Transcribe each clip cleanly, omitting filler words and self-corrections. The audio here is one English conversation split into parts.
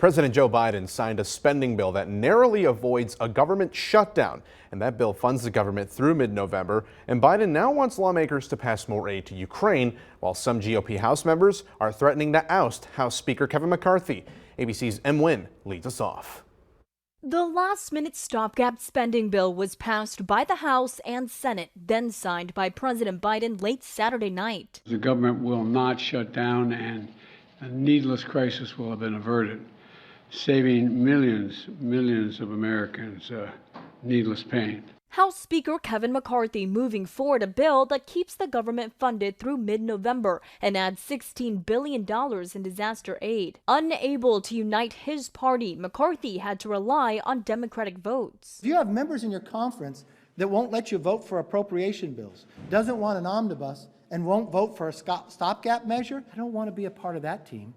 President Joe Biden signed a spending bill that narrowly avoids a government shutdown, and that bill funds the government through mid-November. And Biden now wants lawmakers to pass more aid to Ukraine, while some GOP House members are threatening to oust House Speaker Kevin McCarthy. ABC's M. Wynn leads us off. The last-minute stopgap spending bill was passed by the House and Senate, then signed by President Biden late Saturday night. The government will not shut down, and a needless crisis will have been averted, saving millions of Americans needless pain. House Speaker Kevin McCarthy moving forward a bill that keeps the government funded through mid-November and adds $16 billion in disaster aid. Unable to unite his party, McCarthy had to rely on Democratic votes. If you have members in your conference that won't let you vote for appropriation bills, doesn't want an omnibus, and won't vote for a stopgap measure, I don't want to be a part of that team.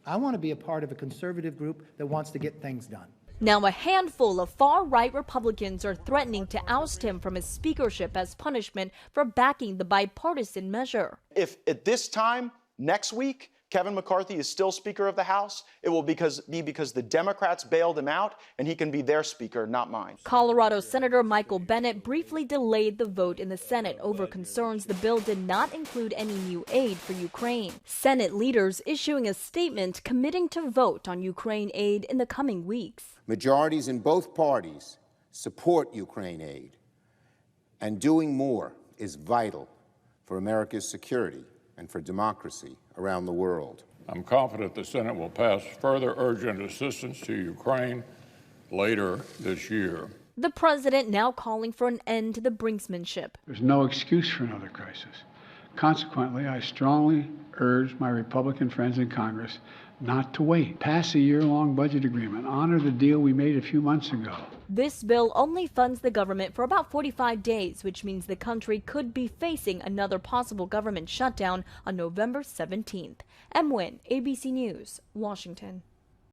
I want to be a part of a conservative group that wants to get things done. Now a handful of far-right Republicans are threatening to oust him from his speakership as punishment for backing the bipartisan measure. If at this time next week Kevin McCarthy is still Speaker of the House, it will be because the Democrats bailed him out and he can be their Speaker, not mine. Colorado Senator Michael Bennet briefly delayed the vote in the Senate over concerns the bill did not include any new aid for Ukraine. Senate leaders issuing a statement committing to vote on Ukraine aid in the coming weeks. Majorities in both parties support Ukraine aid, and doing more is vital for America's security and for democracy around the world. I'm confident the Senate will pass further urgent assistance to Ukraine later this year. The president now calling for an end to the brinksmanship. There's no excuse for another crisis. Consequently, I strongly urge my Republican friends in Congress not to wait. Pass a year-long budget agreement. Honor the deal we made a few months ago. This bill only funds the government for about 45 days, which means the country could be facing another possible government shutdown on November 17th. M. Wynn, ABC News, Washington.